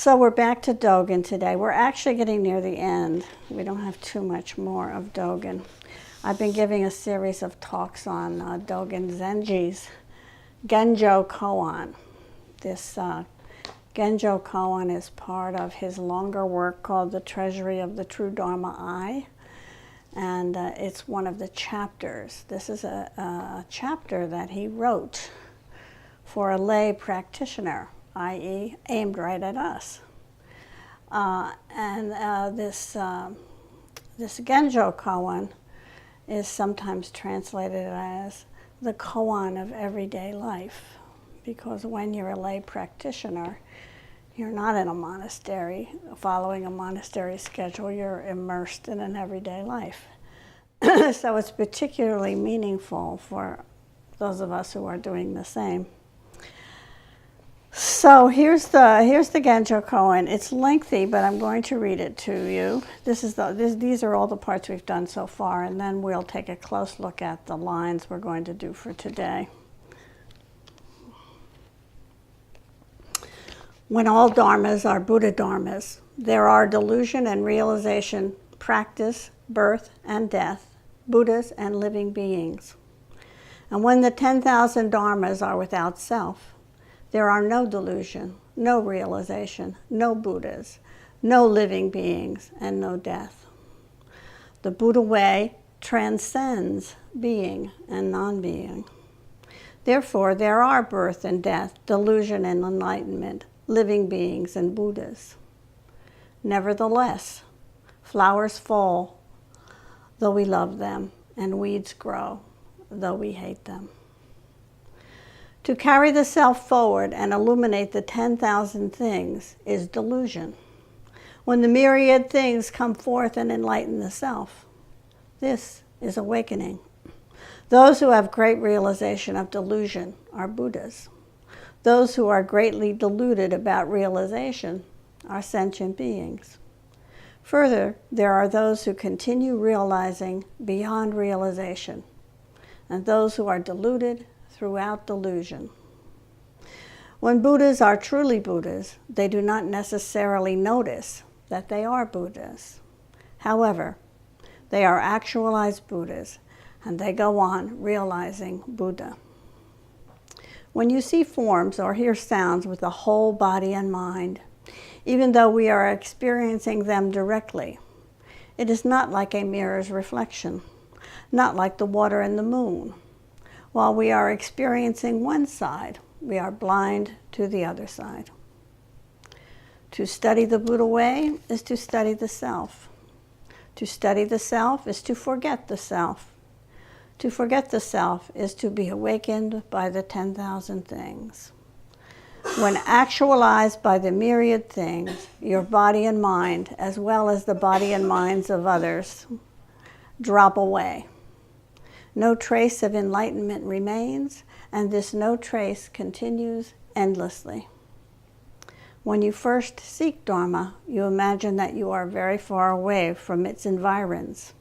So we're back to Dogen today. We're actually getting near the end. We don't have too much more of Dogen. I've been giving a series of talks on Dogen Zenji's Genjo Koan. This Genjo Koan is part of his longer work called The Treasury of the True Dharma I, and it's one of the chapters. This is a chapter that he wrote for a lay practitioner, i.e. aimed right at us. This Genjo Koan is sometimes translated as the koan of everyday life, because when you're a lay practitioner, you're not in a monastery following a monastery schedule, you're immersed in an everyday life. So it's particularly meaningful for those of us who are doing the same. So here's the Genjo Koan. It's lengthy, but I'm going to read it to you. These are all the parts we've done so far, and then we'll take a close look at the lines we're going to do for today. When all dharmas are Buddha dharmas, there are delusion and realization, practice, birth and death, Buddhas and living beings. And when the 10,000 dharmas are without self, there are no delusion, no realization, no Buddhas, no living beings, and no death. The Buddha way transcends being and non-being. Therefore, there are birth and death, delusion and enlightenment, living beings and Buddhas. Nevertheless, flowers fall, though we love them, and weeds grow, though we hate them. To carry the self forward and illuminate the 10,000 things is delusion. When the myriad things come forth and enlighten the self, this is awakening. Those who have great realization of delusion are Buddhas. Those who are greatly deluded about realization are sentient beings. Further, there are those who continue realizing beyond realization, and those who are deluded throughout delusion. When Buddhas are truly Buddhas, they do not necessarily notice that they are Buddhas. However, they are actualized Buddhas, and they go on realizing Buddha. When you see forms or hear sounds with the whole body and mind, even though we are experiencing them directly, it is not like a mirror's reflection, not like the water and the moon. While we are experiencing one side, we are blind to the other side. To study the Buddha way is to study the self. To study the self is to forget the self. To forget the self is to be awakened by the 10,000 things. When actualized by the myriad things, your body and mind, as well as the body and minds of others, drop away. No trace of enlightenment remains, and this no trace continues endlessly. When you first seek Dharma, you imagine that you are very far away from its environs.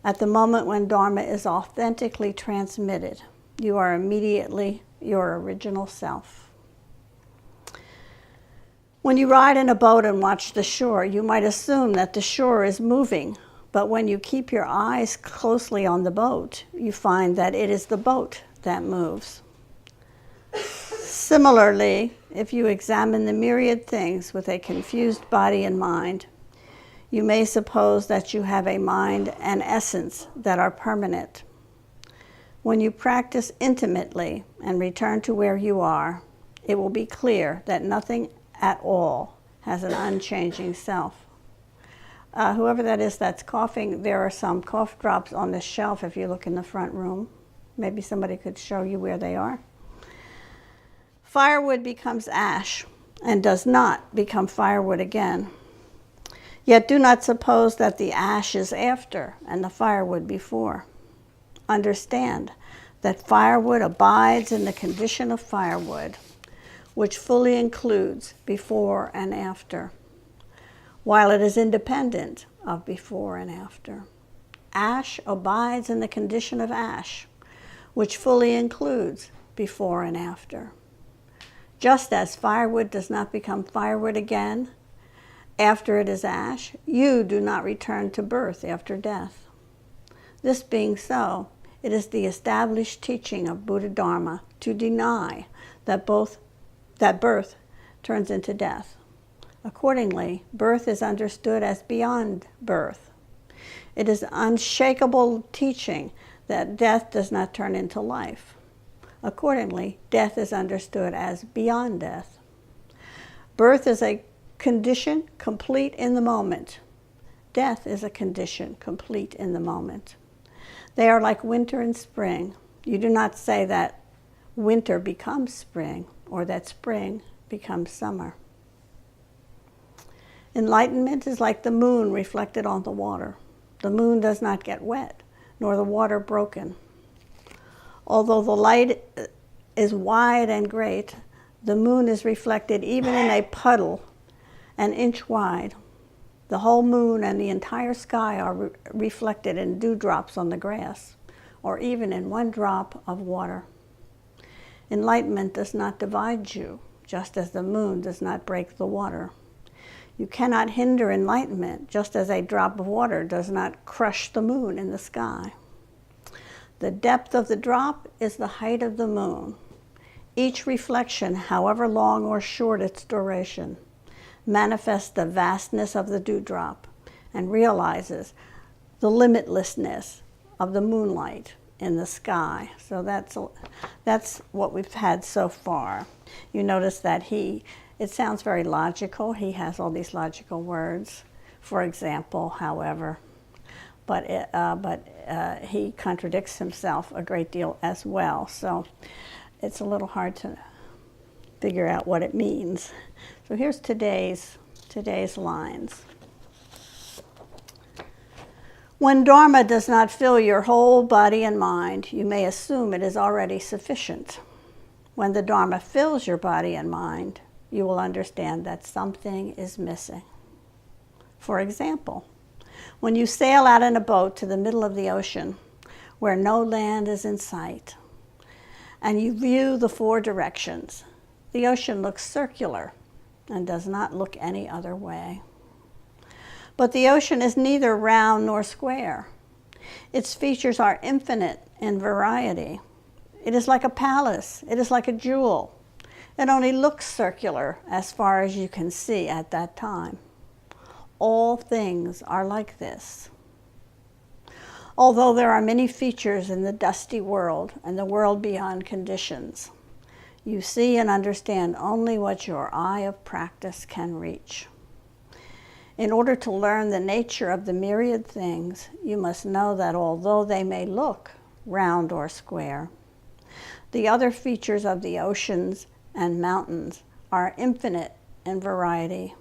At the moment when Dharma is authentically transmitted, you are immediately your original self. When you ride in a boat and watch the shore, you might assume that the shore is moving. But when you keep your eyes closely on the boat, you find that it is the boat that moves. Similarly, if you examine the myriad things with a confused body and mind, you may suppose that you have a mind and essence that are permanent. When you practice intimately and return to where you are, it will be clear that nothing at all has an unchanging self. Whoever that is that's coughing, there are some cough drops on the shelf if you look in the front room. Maybe somebody could show you where they are. Firewood becomes ash and does not become firewood again. Yet do not suppose that the ash is after and the firewood before. Understand that firewood abides in the condition of firewood, which fully includes before and after, while it is independent of before and after. Ash abides in the condition of ash, which fully includes before and after. Just as firewood does not become firewood again after it is ash, you do not return to birth after death. This being so, it is the established teaching of Buddha Dharma to deny that birth turns into death. Accordingly, birth is understood as beyond birth. It is unshakable teaching that death does not turn into life. Accordingly, death is understood as beyond death. Birth is a condition complete in the moment. Death is a condition complete in the moment. They are like winter and spring. You do not say that winter becomes spring or that spring becomes summer. Enlightenment is like the moon reflected on the water. The moon does not get wet, nor the water broken. Although the light is wide and great, the moon is reflected even in a puddle an inch wide. The whole moon and the entire sky are reflected in dewdrops on the grass, or even in one drop of water. Enlightenment does not divide you, just as the moon does not break the water. You cannot hinder enlightenment, just as a drop of water does not crush the moon in the sky. The depth of the drop is the height of the moon. Each reflection, however long or short its duration, manifests the vastness of the dewdrop and realizes the limitlessness of the moonlight in the sky. So that's what we've had so far. You notice that it sounds very logical. He has all these logical words, for example, however, but he contradicts himself a great deal as well. So it's a little hard to figure out what it means. So here's today's lines. When Dharma does not fill your whole body and mind, you may assume it is already sufficient. When the Dharma fills your body and mind, you will understand that something is missing. For example, when you sail out in a boat to the middle of the ocean, where no land is in sight, and you view the four directions, the ocean looks circular and does not look any other way. But the ocean is neither round nor square. Its features are infinite in variety. It is like a palace. It is like a jewel. It only looks circular as far as you can see at that time. All things are like this. Although there are many features in the dusty world and the world beyond conditions, you see and understand only what your eye of practice can reach. In order to learn the nature of the myriad things, you must know that although they may look round or square, the other features of the oceans and mountains are infinite in variety.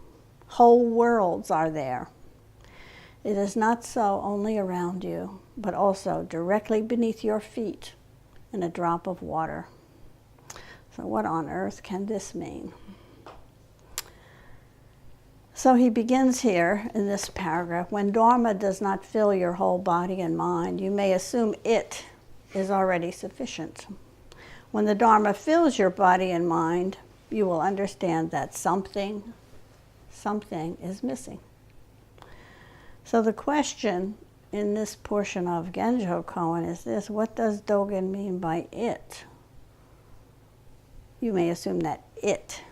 Whole worlds are there. It is not so only around you, but also directly beneath your feet in a drop of water. So what on earth can this mean? So he begins here in this paragraph, when Dharma does not fill your whole body and mind, you may assume it is already sufficient. When the Dharma fills your body and mind, you will understand that something is missing. So the question in this portion of Genjo Koan is this: what does Dogen mean by it? You may assume that it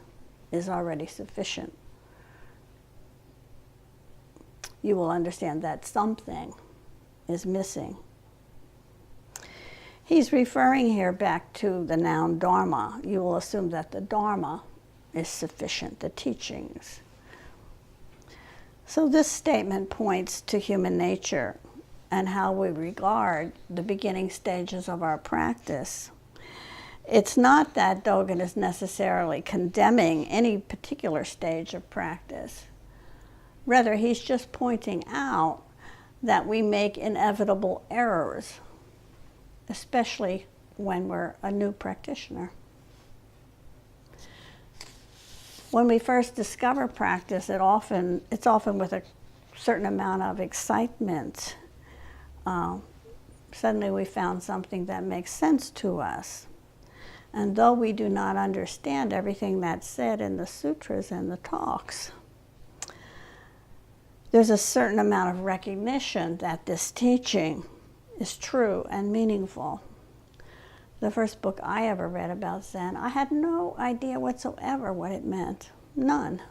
is already sufficient. You will understand that something is missing. He's referring here back to the noun Dharma. You will assume that the Dharma is sufficient, the teachings. So this statement points to human nature and how we regard the beginning stages of our practice. It's not that Dogen is necessarily condemning any particular stage of practice. Rather, he's just pointing out that we make inevitable errors, especially when we're a new practitioner. When we first discover practice, it's often with a certain amount of excitement. Suddenly we found something that makes sense to us. And though we do not understand everything that's said in the sutras and the talks, there's a certain amount of recognition that this teaching is true and meaningful. The first book I ever read about Zen, I had no idea whatsoever what it meant. None.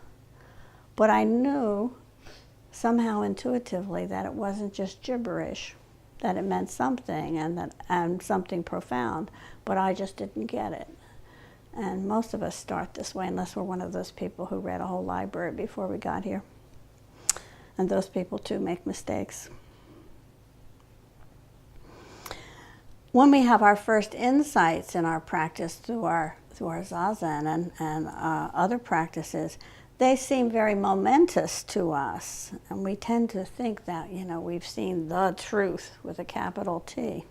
But I knew somehow intuitively that it wasn't just gibberish, that it meant something and something profound, but I just didn't get it. And most of us start this way unless we're one of those people who read a whole library before we got here. And those people too make mistakes. When we have our first insights in our practice through our Zazen and other practices, they seem very momentous to us, and we tend to think that, we've seen the truth with a capital T.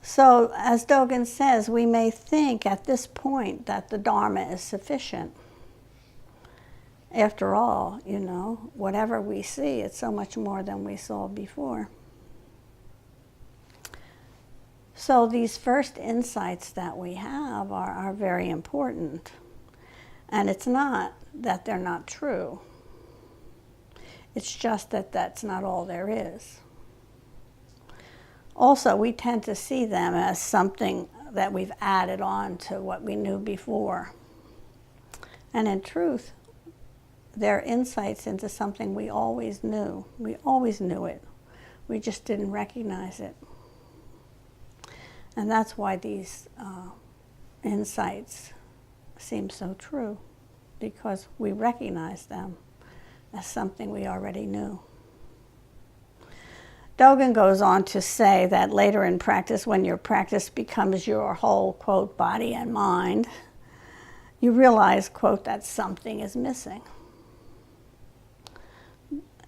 So, as Dogen says, we may think at this point that the Dharma is sufficient. After all, whatever we see, it's so much more than we saw before. So these first insights that we have are very important. And it's not that they're not true. It's just that that's not all there is. Also, we tend to see them as something that we've added on to what we knew before. And in truth, they're insights into something we always knew. We always knew it. We just didn't recognize it. And that's why these insights seem so true, because we recognize them as something we already knew. Dogen goes on to say that later in practice, when your practice becomes your whole, quote, body and mind, you realize, quote, that something is missing.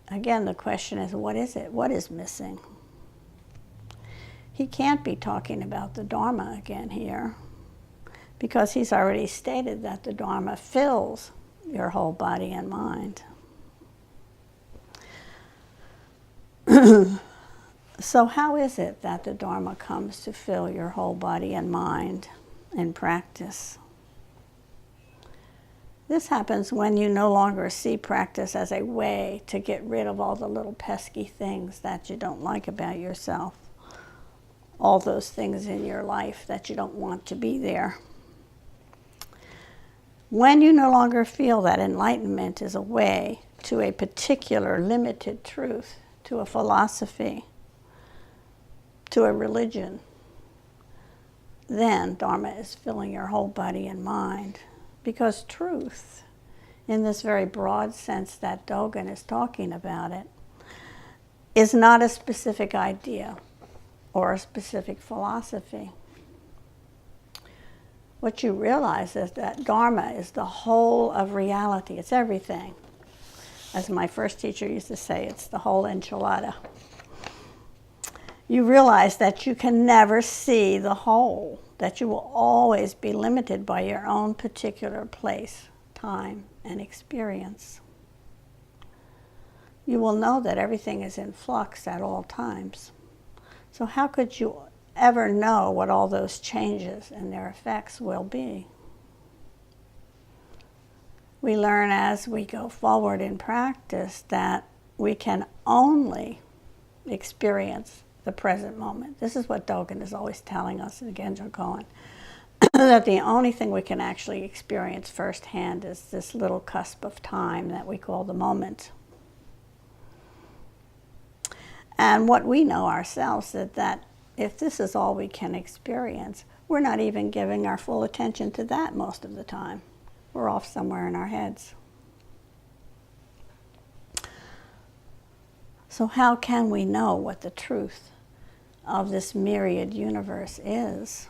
Again, the question is, what is it? What is missing? He can't be talking about the Dharma again here, because he's already stated that the Dharma fills your whole body and mind. So how is it that the Dharma comes to fill your whole body and mind in practice? This happens when you no longer see practice as a way to get rid of all the little pesky things that you don't like about yourself, all those things in your life that you don't want to be there. When you no longer feel that enlightenment is a way to a particular limited truth, to a philosophy, to a religion, then Dharma is filling your whole body and mind. Because truth, in this very broad sense that Dogen is talking about it, is not a specific idea or a specific philosophy. What you realize is that Dharma is the whole of reality. It's everything. As my first teacher used to say, it's the whole enchilada. You realize that you can never see the whole, that you will always be limited by your own particular place, time, and experience. You will know that everything is in flux at all times. So how could you ever know what all those changes and their effects will be? We learn as we go forward in practice that we can only experience the present moment. This is what Dogen is always telling us in Genjo Koan, that the only thing we can actually experience firsthand is this little cusp of time that we call the moment. And what we know ourselves is that if this is all we can experience, we're not even giving our full attention to that most of the time. We're off somewhere in our heads. So how can we know what the truth of this myriad universe is?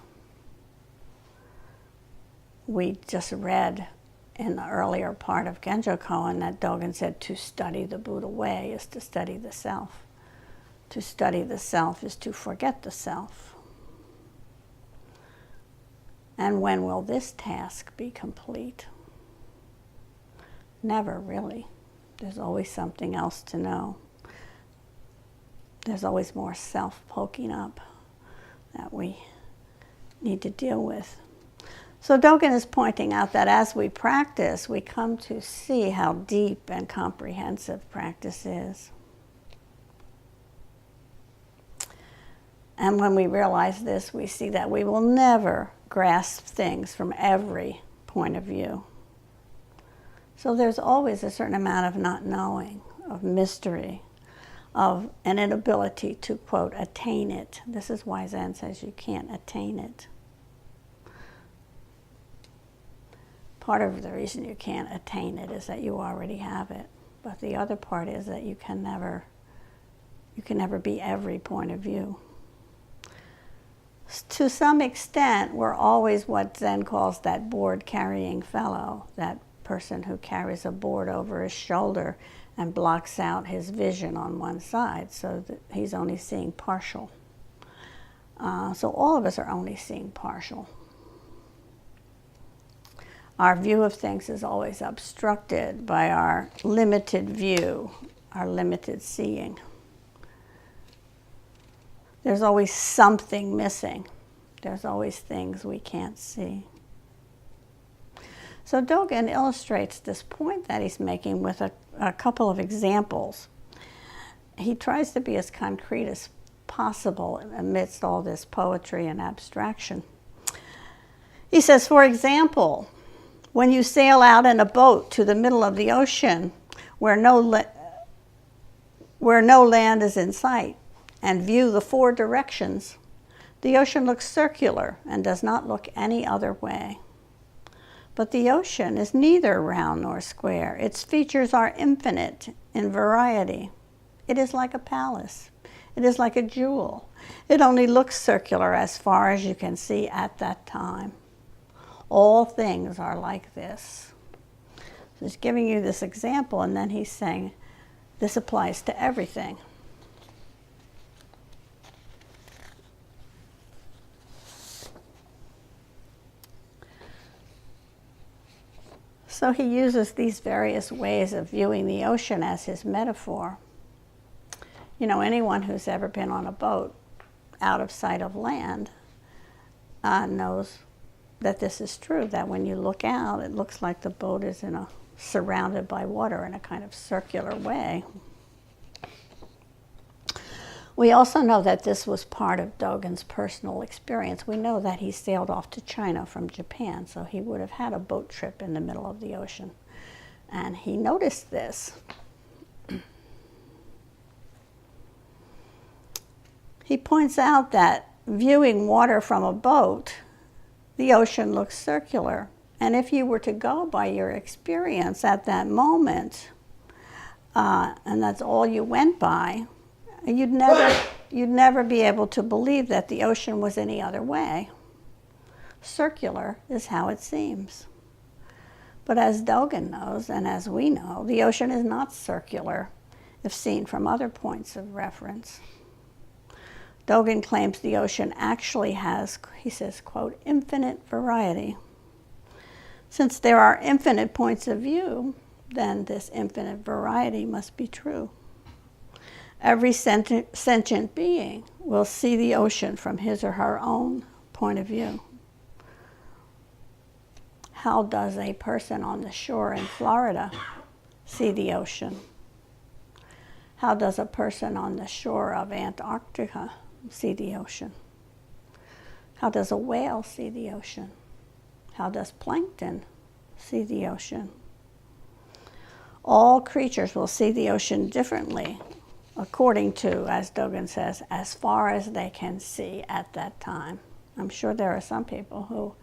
We just read in the earlier part of Genjo Koan that Dogen said to study the Buddha way is to study the self. To study the self is to forget the self. And when will this task be complete? Never, really. There's always something else to know. There's always more self poking up that we need to deal with. So Dogen is pointing out that as we practice, we come to see how deep and comprehensive practice is. And when we realize this, we see that we will never grasp things from every point of view. So there's always a certain amount of not knowing, of mystery, of an inability to, quote, attain it. This is why Zen says you can't attain it. Part of the reason you can't attain it is that you already have it. But the other part is that you can never be every point of view. To some extent, we're always what Zen calls that board-carrying fellow, that person who carries a board over his shoulder and blocks out his vision on one side so that he's only seeing partial. So all of us are only seeing partial. Our view of things is always obstructed by our limited view, our limited seeing. There's always something missing. There's always things we can't see. So Dogen illustrates this point that he's making with a couple of examples. He tries to be as concrete as possible amidst all this poetry and abstraction. He says, for example, when you sail out in a boat to the middle of the ocean where no land is in sight and view the four directions, the ocean looks circular and does not look any other way. But the ocean is neither round nor square. Its features are infinite in variety. It is like a palace. It is like a jewel. It only looks circular as far as you can see at that time. All things are like this. So he's giving you this example, and then he's saying this applies to everything. So he uses these various ways of viewing the ocean as his metaphor. You know, anyone who's ever been on a boat out of sight of land knows that this is true, that when you look out, it looks like the boat is surrounded by water in a kind of circular way. We also know that this was part of Dogen's personal experience. We know that he sailed off to China from Japan, so he would have had a boat trip in the middle of the ocean. And he noticed this. He points out that viewing water from a boat, the ocean looks circular. And if you were to go by your experience at that moment, and that's all you went by, you'd never be able to believe that the ocean was any other way. Circular is how it seems. But as Dogen knows, and as we know, the ocean is not circular if seen from other points of reference. Dogen claims the ocean actually has, he says, quote, infinite variety. Since there are infinite points of view, then this infinite variety must be true. Every sentient being will see the ocean from his or her own point of view. How does a person on the shore in Florida see the ocean? How does a person on the shore of Antarctica see the ocean? How does a whale see the ocean? How does plankton see the ocean? All creatures will see the ocean differently, according to, as Dogen says, as far as they can see at that time. I'm sure there are some people who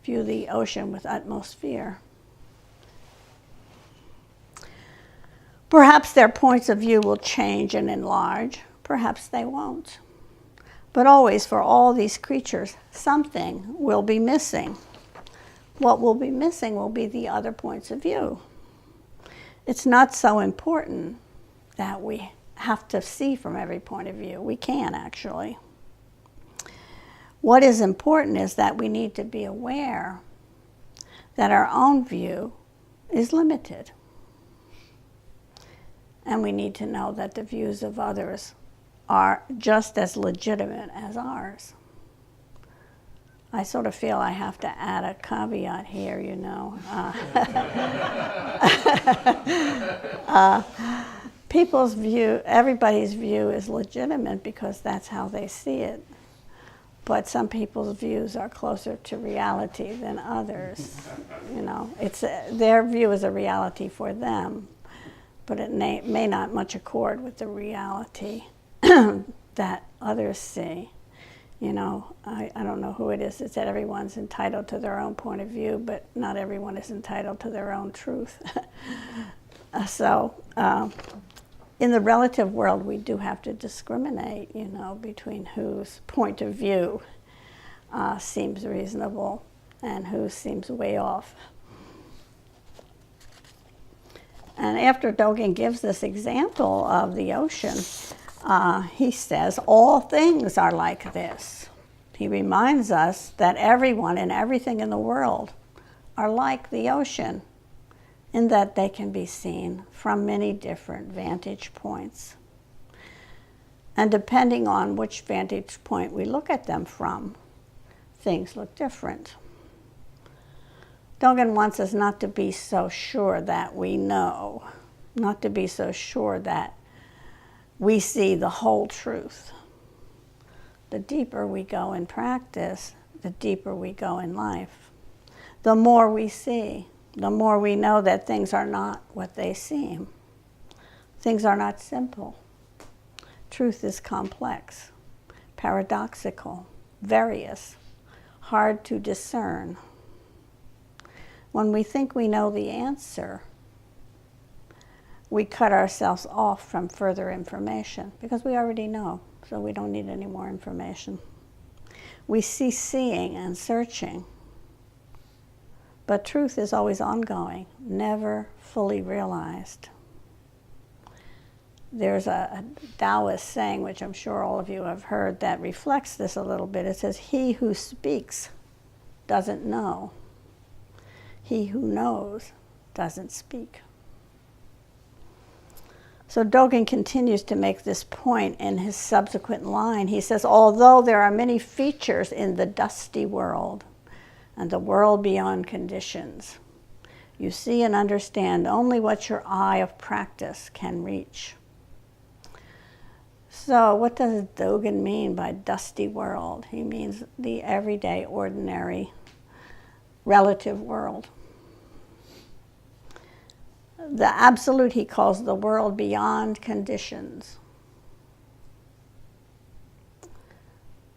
view the ocean with utmost fear. Perhaps their points of view will change and enlarge. Perhaps they won't. But always, for all these creatures, something will be missing. What will be missing will be the other points of view. It's not so important that we have to see from every point of view. We can, actually. What is important is that we need to be aware that our own view is limited. And we need to know that the views of others are just as legitimate as ours. I sort of feel I have to add a caveat here, you know. People's view, everybody's view is legitimate because that's how they see it. But some people's views are closer to reality than others. You know, their view is a reality for them, but it may not much accord with the reality that others see. You know, I don't know who it is that said everyone's entitled to their own point of view, but not everyone is entitled to their own truth. In the relative world, we do have to discriminate, you know, between whose point of view seems reasonable and who seems way off. And after Dogen gives this example of the ocean, he says, all things are like this. He reminds us that everyone and everything in the world are like the ocean, in that they can be seen from many different vantage points. And depending on which vantage point we look at them from, things look different. Dogen wants us not to be so sure that we know, not to be so sure that we see the whole truth. The deeper we go in practice, the deeper we go in life. The more we see, the more we know that things are not what they seem. Things are not simple. Truth is complex, paradoxical, various, hard to discern. When we think we know the answer, we cut ourselves off from further information because we already know, so we don't need any more information. We cease seeing and searching. But truth is always ongoing, never fully realized. There's a Taoist saying, which I'm sure all of you have heard, that reflects this a little bit. It says, he who speaks doesn't know. He who knows doesn't speak. So Dogen continues to make this point in his subsequent line. He says, although there are many features in the dusty world and the world beyond conditions, you see and understand only what your eye of practice can reach. So what does Dogen mean by dusty world? He means the everyday, ordinary, relative world. The absolute he calls the world beyond conditions.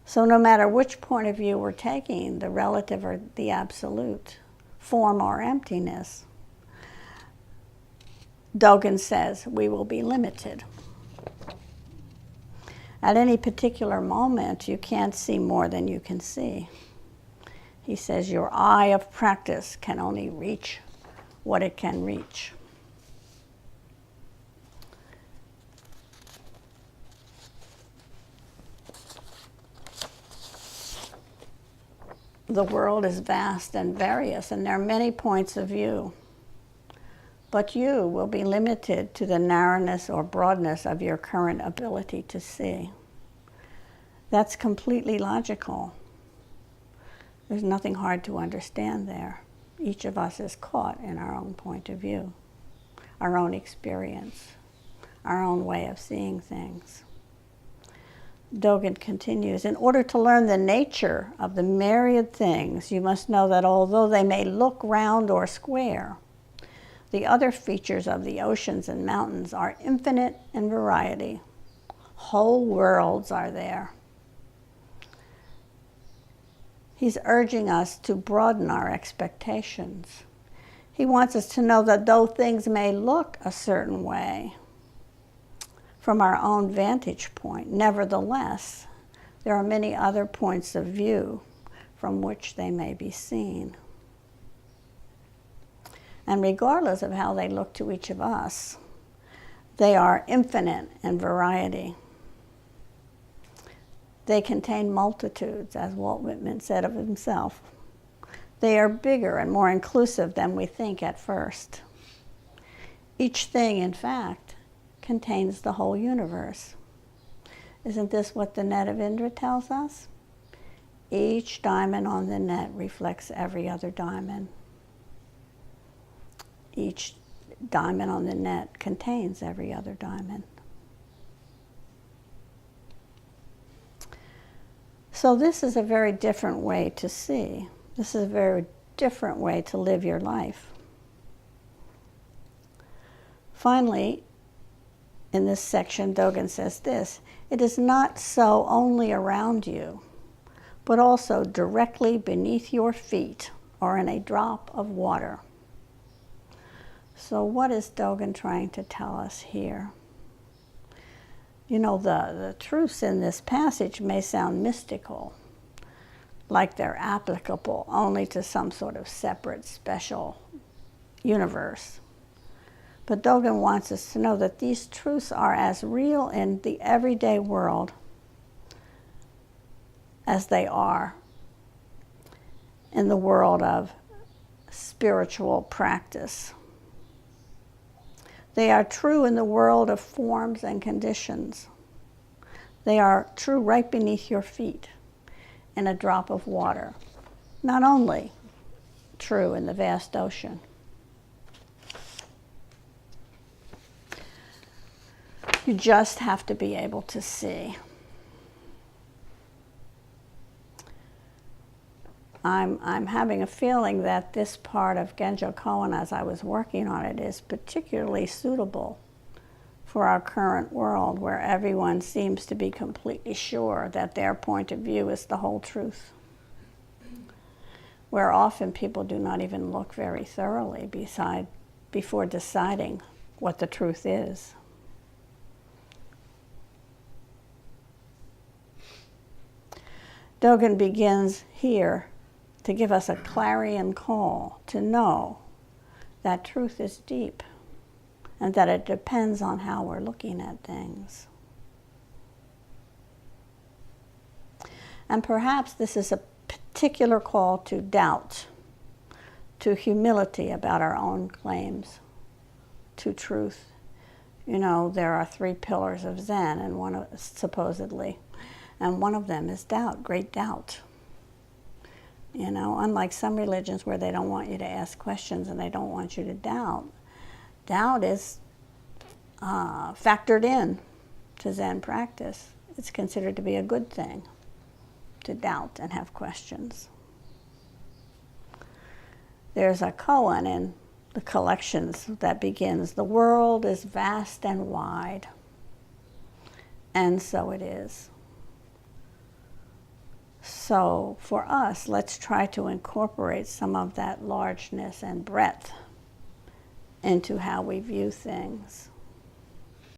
So no matter which point of view we're taking, the relative or the absolute, form or emptiness, Dogen says we will be limited. At any particular moment, you can't see more than you can see. He says your eye of practice can only reach what it can reach. The world is vast and various, and there are many points of view. But you will be limited to the narrowness or broadness of your current ability to see. That's completely logical. There's nothing hard to understand there. Each of us is caught in our own point of view, our own experience, our own way of seeing things. Dogen continues, in order to learn the nature of the myriad things, you must know that although they may look round or square, the other features of the oceans and mountains are infinite in variety. Whole worlds are there. He's urging us to broaden our expectations. He wants us to know that though things may look a certain way from our own vantage point, nevertheless, there are many other points of view from which they may be seen. And regardless of how they look to each of us, they are infinite in variety. They contain multitudes, as Walt Whitman said of himself. They are bigger and more inclusive than we think at first. Each thing, in fact, contains the whole universe. Isn't this what the net of Indra tells us? Each diamond on the net reflects every other diamond. Each diamond on the net contains every other diamond. So this is a very different way to see. This is a very different way to live your life. Finally, in this section, Dogen says this: it is not so only around you, but also directly beneath your feet or in a drop of water. So what is Dogen trying to tell us here? You know, the truths in this passage may sound mystical, like they're applicable only to some sort of separate, special universe. But Dogen wants us to know that these truths are as real in the everyday world as they are in the world of spiritual practice. They are true in the world of forms and conditions. They are true right beneath your feet in a drop of water. Not only true in the vast ocean. You just have to be able to see. I'm having a feeling that this part of Genjo Koan, as I was working on it, is particularly suitable for our current world, where everyone seems to be completely sure that their point of view is the whole truth. Where often people do not even look very thoroughly before deciding what the truth is. Dogen begins here to give us a clarion call to know that truth is deep and that it depends on how we're looking at things. And perhaps this is a particular call to doubt, to humility about our own claims to truth. You know, there are 3 pillars of Zen, and supposedly, and one of them is doubt, great doubt. You know, unlike some religions where they don't want you to ask questions and they don't want you to doubt, doubt is factored in to Zen practice. It's considered to be a good thing to doubt and have questions. There's a koan in the collections that begins, "The world is vast and wide, and so it is." So for us, let's try to incorporate some of that largeness and breadth into how we view things.